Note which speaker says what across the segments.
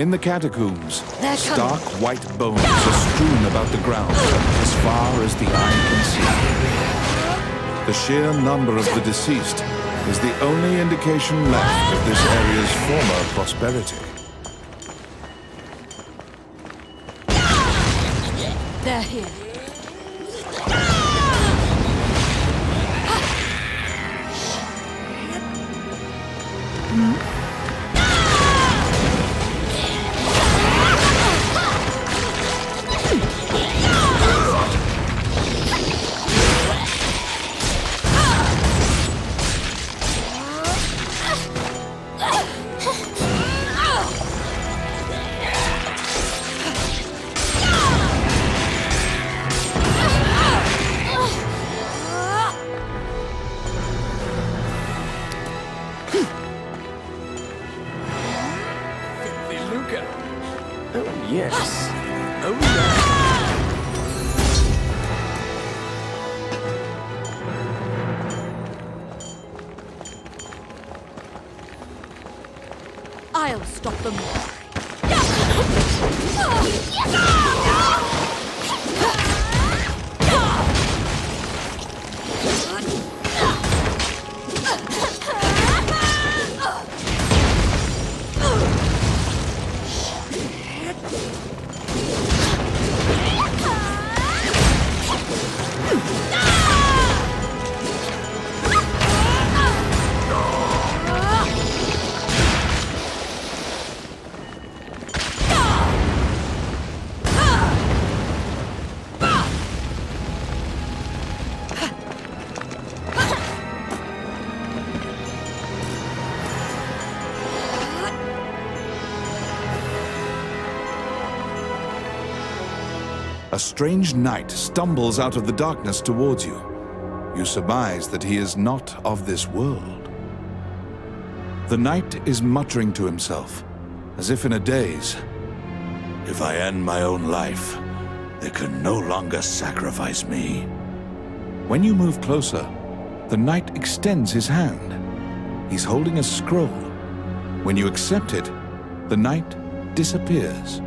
Speaker 1: In the catacombs, stark white bones are strewn about the ground as far as the eye can see. The sheer number of the deceased is the only indication left of this area's former prosperity.
Speaker 2: They're here.
Speaker 3: Yes. Oh, yeah.
Speaker 2: I'll stop them.
Speaker 1: A strange knight stumbles out of the darkness towards you. You surmise that he is not of this world. The knight is muttering to himself, as if in a daze. If I end my own life, they can no longer sacrifice me. When you move closer, the knight extends his hand. He's holding a scroll. When you accept it, the knight disappears.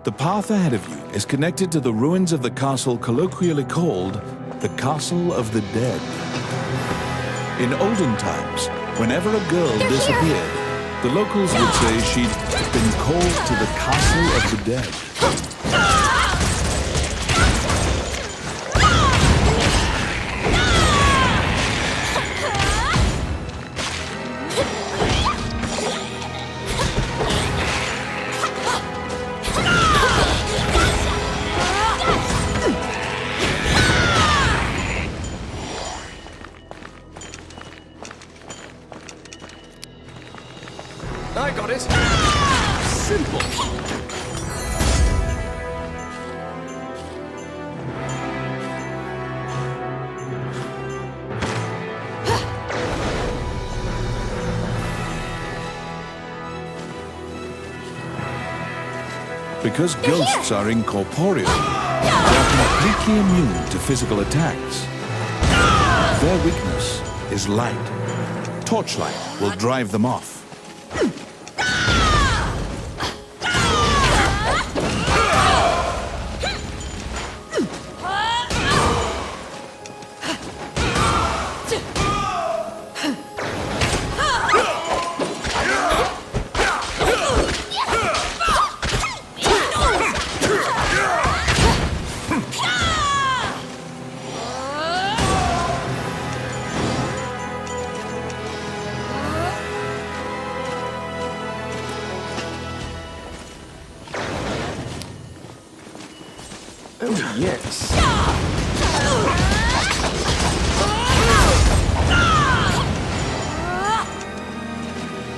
Speaker 1: The path ahead of you is connected to the ruins of the castle colloquially called the Castle of the Dead. In olden times, whenever a girl disappeared, the locals would say she'd been called to the Castle of the Dead.
Speaker 3: I got it. Simple.
Speaker 1: Because ghosts are incorporeal, they are completely immune to physical attacks. Their weakness is light. Torchlight will drive them off.
Speaker 3: Oh, yes.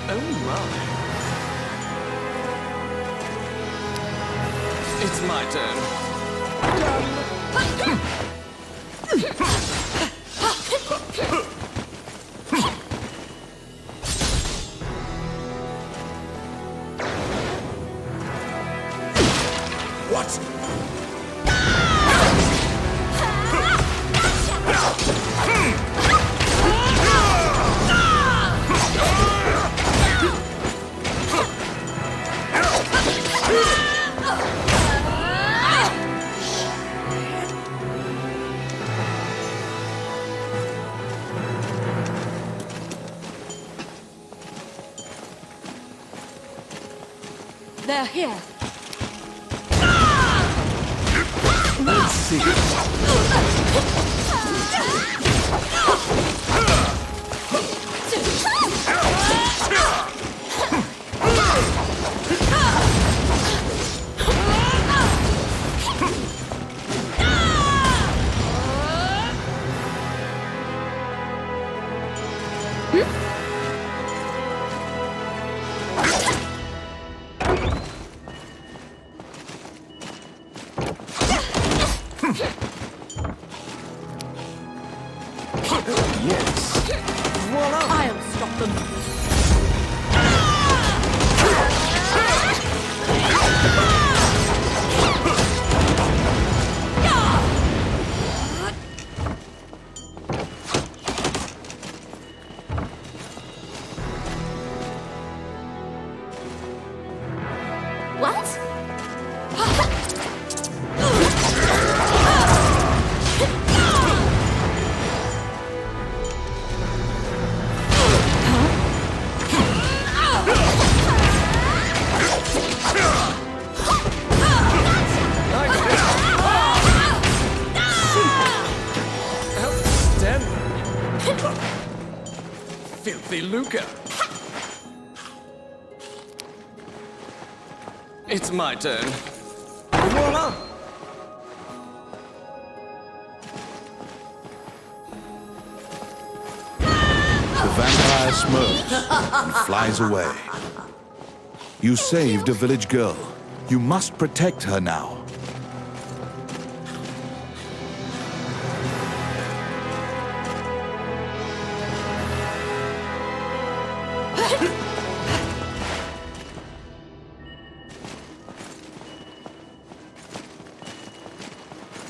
Speaker 3: Oh, my. It's my turn.
Speaker 1: What?
Speaker 2: they're here.
Speaker 3: Let's see. Yes. Voila!
Speaker 2: I'll stop them.
Speaker 4: What?
Speaker 3: Filthy lucre. It's my turn. Voila!
Speaker 1: The vampire smirks and flies away. You saved a village girl. You must protect her now.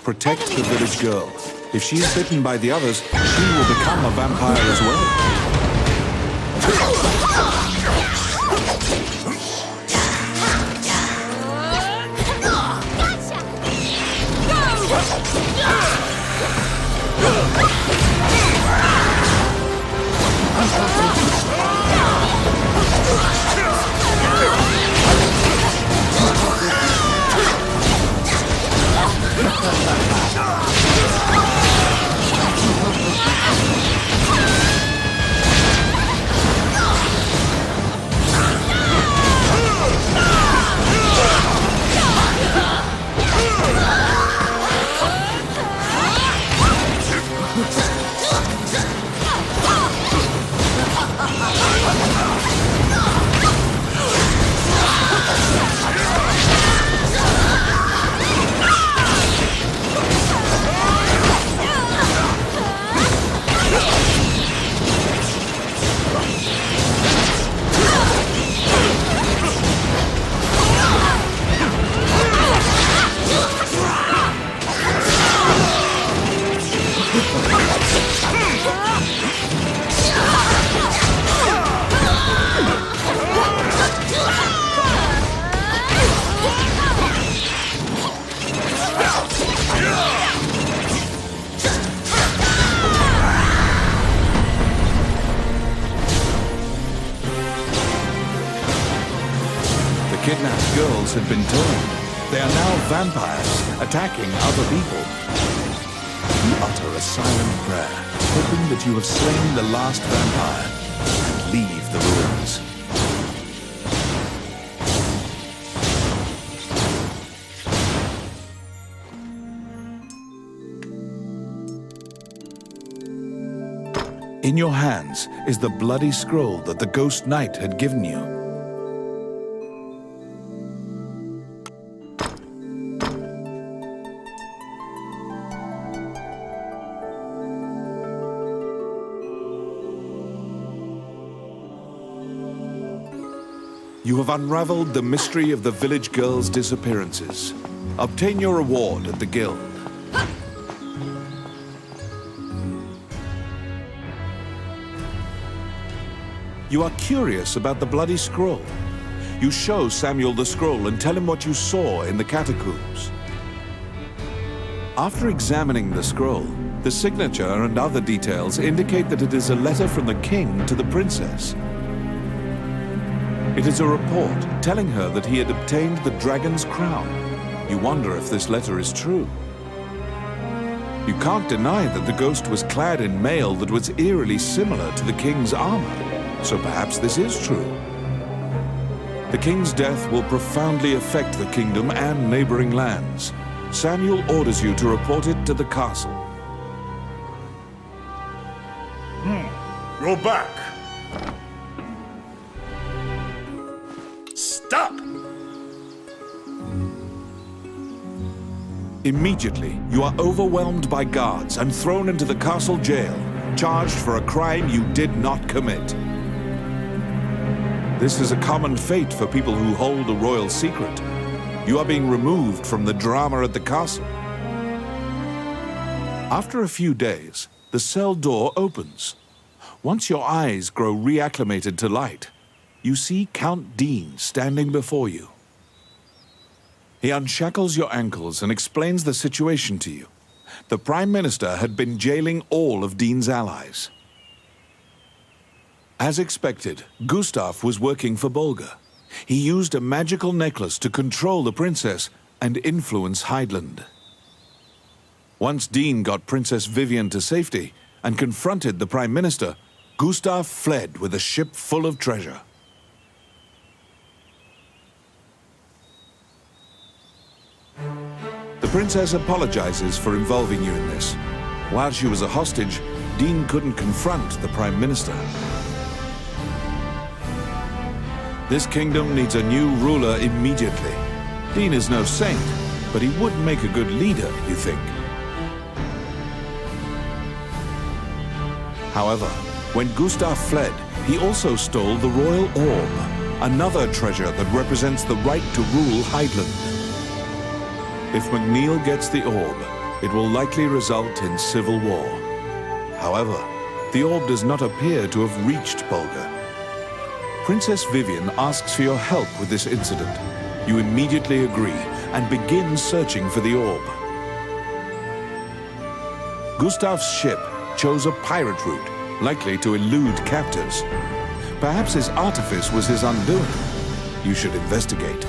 Speaker 1: Protect the village girl. If she is bitten by the others, she will become a vampire as well. Kidnapped girls had been turned. They are now vampires, attacking other people. You utter a silent prayer, hoping that you have slain the last vampire, and leave the ruins. In your hands is the bloody scroll that the Ghost Knight had given you. You have unraveled the mystery of the village girls' disappearances. Obtain your reward at the guild. You are curious about the bloody scroll. You show Samuel the scroll and tell him what you saw in the catacombs. After examining the scroll, the signature and other details indicate that it is a letter from the king to the princess. It is a report telling her that he had obtained the dragon's crown. You wonder if this letter is true. You can't deny that the ghost was clad in mail that was eerily similar to the king's armor, so perhaps this is true. The king's death will profoundly affect the kingdom and neighboring lands. Samuel orders you to report it to the castle.
Speaker 5: You're back. Stop!
Speaker 1: Immediately, you are overwhelmed by guards and thrown into the castle jail, charged for a crime you did not commit. This is a common fate for people who hold a royal secret. You are being removed from the drama at the castle. After a few days, the cell door opens. Once your eyes grow reacclimated to light, you see Count Dean standing before you. He unshackles your ankles and explains the situation to you. The Prime Minister had been jailing all of Dean's allies. As expected, Gustav was working for Bolga. He used a magical necklace to control the princess and influence Heidland. Once Dean got Princess Vivian to safety and confronted the Prime Minister, Gustav fled with a ship full of treasure. The princess apologizes for involving you in this. While she was a hostage, Dean couldn't confront the Prime Minister. This kingdom needs a new ruler immediately. Dean is no saint, but he would make a good leader, you think. However, when Gustav fled, he also stole the royal orb, another treasure that represents the right to rule Heidland. If McNeil gets the orb, it will likely result in civil war. However, the orb does not appear to have reached Bolga. Princess Vivian asks for your help with this incident. You immediately agree and begin searching for the orb. Gustav's ship chose a pirate route, likely to elude captors. Perhaps his artifice was his undoing. You should investigate.